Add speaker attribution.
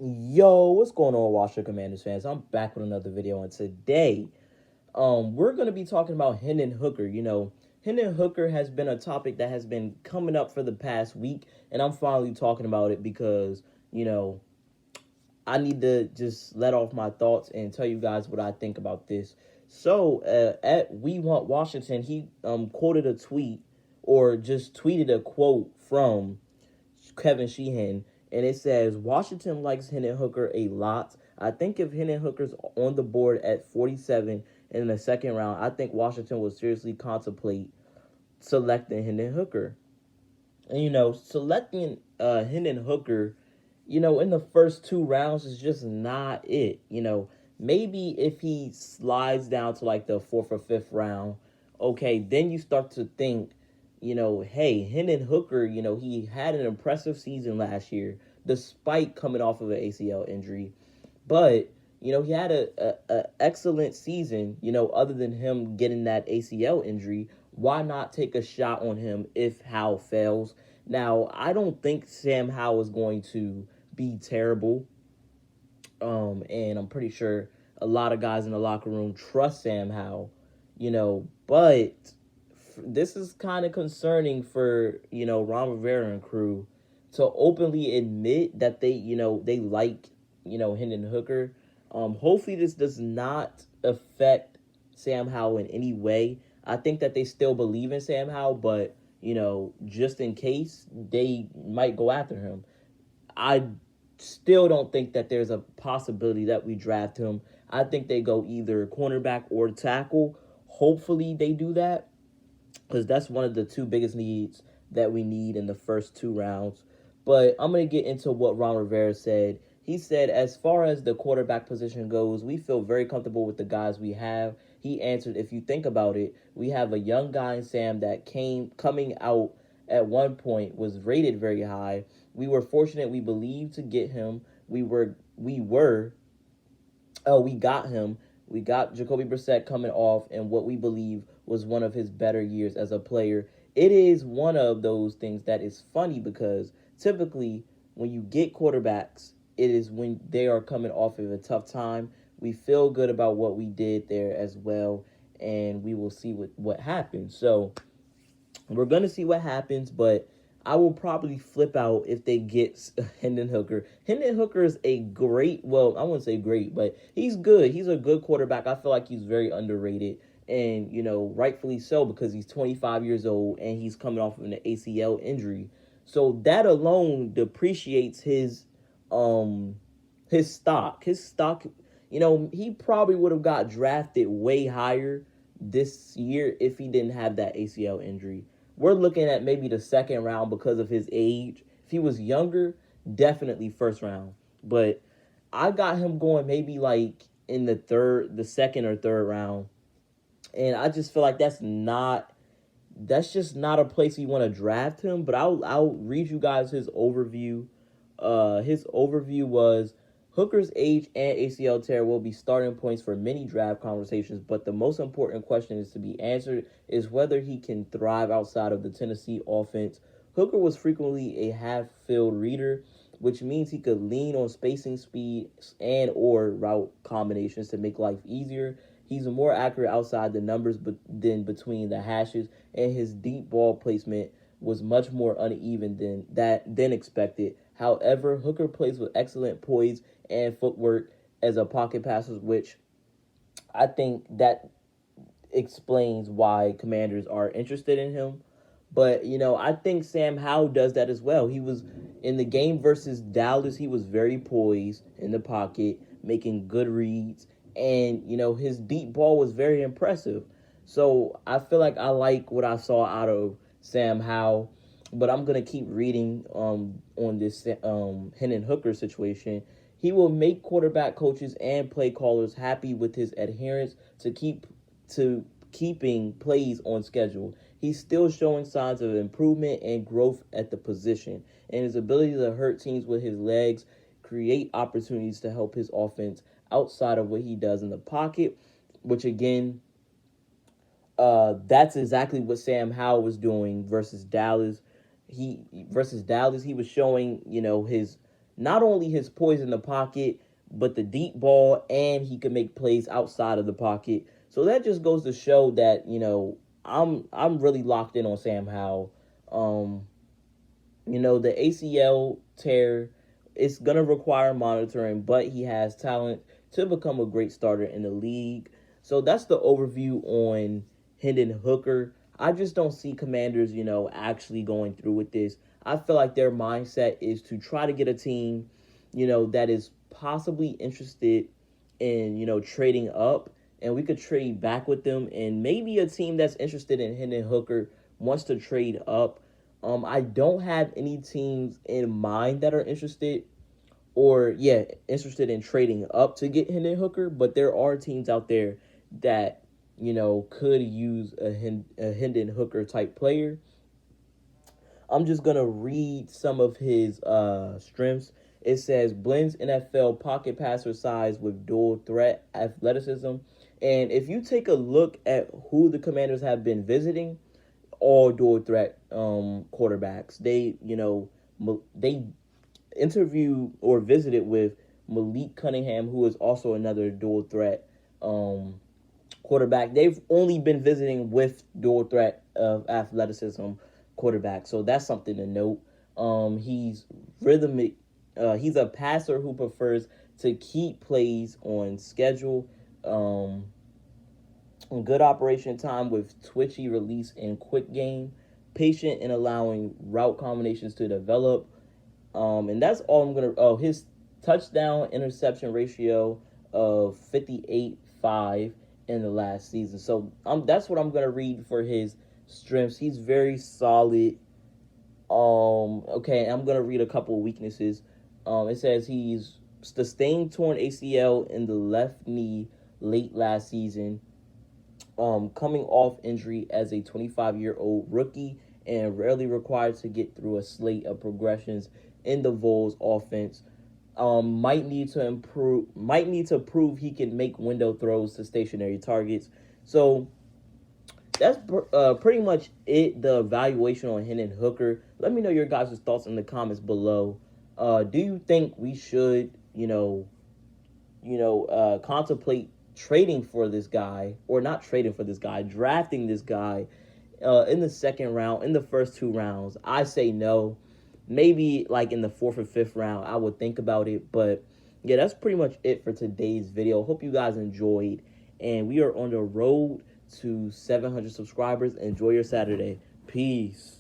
Speaker 1: Yo, what's going on, Washington Commanders fans? I'm back with another video, and today, we're gonna be talking about Hendon Hooker. Hendon Hooker has been a topic that has been coming up for the past week, and I'm finally talking about it because you know I need to just let off my thoughts and tell you guys what I think about this. So, at We Want Washington, he quoted a tweet or just tweeted a quote from Kevin Sheehan, and it says Washington likes Hendon Hooker a lot. I think if Hendon Hooker's on the board at 47 in the second round, I think Washington will seriously contemplate selecting Hendon Hooker. And selecting Hendon Hooker, in the first two rounds is just not it. Maybe if he slides down to like the fourth or fifth round, okay, then you start to think, hey, Hendon Hooker, he had an impressive season last year despite coming off of an ACL injury. But, he had a excellent season, other than him getting that ACL injury. Why not take a shot on him if Howell fails? Now, I don't think Sam Howell is going to be terrible. And I'm pretty sure a lot of guys in the locker room trust Sam Howell, but this is kind of concerning for, Ron Rivera and crew to openly admit that they like, Hendon Hooker. Hopefully this does not affect Sam Howell in any way. I think that they still believe in Sam Howell, but, just in case, they might go after him. I still don't think that there's a possibility that we draft him. I think they go either cornerback or tackle. Hopefully they do that because that's one of the two biggest needs that we need in the first two rounds. But I'm going to get into what Ron Rivera said. He said, as far as the quarterback position goes, we feel very comfortable with the guys we have. He answered, if you think about it, we have a young guy in Sam that coming out at one point was rated very high. We were fortunate, we believed, to get him. We got him. We got Jacoby Brissett coming off and what we believe was one of his better years as a player. It is one of those things that is funny because typically when you get quarterbacks, it is when they are coming off of a tough time. We feel good about what we did there as well, and we will see what happens. So we're going to see what happens, but I will probably flip out if they get Hendon Hooker. Hendon Hooker is a great, well, I wouldn't say great, but he's good. He's a good quarterback. I feel like he's very underrated, and, rightfully so because he's 25 years old and he's coming off of an ACL injury. So that alone depreciates his stock. He probably would have got drafted way higher this year if he didn't have that ACL injury. We're looking at maybe the second round because of his age. If he was younger, definitely first round. But I got him going maybe like in the second or third round. And I just feel like that's just not a place you want to draft him. But I'll read you guys his overview. His overview was Hooker's age and ACL tear will be starting points for many draft conversations, but the most important question is to be answered is whether he can thrive outside of the Tennessee offense. Hooker was frequently a half-field reader, which means he could lean on spacing, speed, and or route combinations to make life easier. He's more accurate outside the numbers than between the hashes, and his deep ball placement was much more uneven than expected. However, Hooker plays with excellent poise and footwork as a pocket passer, which I think that explains why Commanders are interested in him. But, I think Sam Howell does that as well. He was in the game versus Dallas, he was very poised in the pocket, making good reads. And, his deep ball was very impressive. So I feel like I like what I saw out of Sam Howell. But I'm going to keep reading on this Hendon Hooker situation. He will make quarterback coaches and play callers happy with his adherence to keeping plays on schedule. He's still showing signs of improvement and growth at the position, and his ability to hurt teams with his legs create opportunities to help his offense outside of what he does in the pocket, which again, that's exactly what Sam Howell was doing versus Dallas. He was showing, his not only his poise in the pocket, but the deep ball, and he can make plays outside of the pocket. So that just goes to show that, I'm really locked in on Sam Howell. Um, the ACL tear, it's gonna require monitoring, but he has talent to become a great starter in the league. So that's the overview on Hendon Hooker. I just don't see Commanders, actually going through with this. I feel like their mindset is to try to get a team, that is possibly interested in, trading up, and we could trade back with them. And maybe a team that's interested in Hendon Hooker wants to trade up. I don't have any teams in mind that are interested, or interested in trading up to get Hendon Hooker, but there are teams out there that could use a Hendon Hooker type player. I'm just gonna read some of his strengths. It says blends NFL pocket passer size with dual threat athleticism. And if you take a look at who the Commanders have been visiting, all dual threat quarterbacks. They interviewed or visited with Malik Cunningham, who is also another dual threat quarterback. They've only been visiting with dual threat of athleticism quarterback, so that's something to note. He's rhythmic. He's a passer who prefers to keep plays on schedule. Good operation time with twitchy release and quick game. Patient in allowing route combinations to develop. And that's all I'm going to... Oh, his touchdown interception ratio of 58.5 in the last season. So that's what I'm going to read for his strengths. He's very solid. Okay, I'm going to read a couple of weaknesses. It says he's sustained torn ACL in the left knee late last season. Coming off injury as a 25-year-old rookie and rarely required to get through a slate of progressions in the Vols offense. Might need to prove he can make window throws to stationary targets. So that's pretty much it, the evaluation on Hendon Hooker. Let me know your guys' thoughts in the comments below. Do you think we should, contemplate trading for this guy, or not trading for this guy, drafting this guy in the second round, in the first 2 rounds? I say no. Maybe like in the 4th or 5th round, I would think about it. But yeah, that's pretty much it for today's video. Hope you guys enjoyed, and we are on the road to 700 subscribers. Enjoy your Saturday. Peace.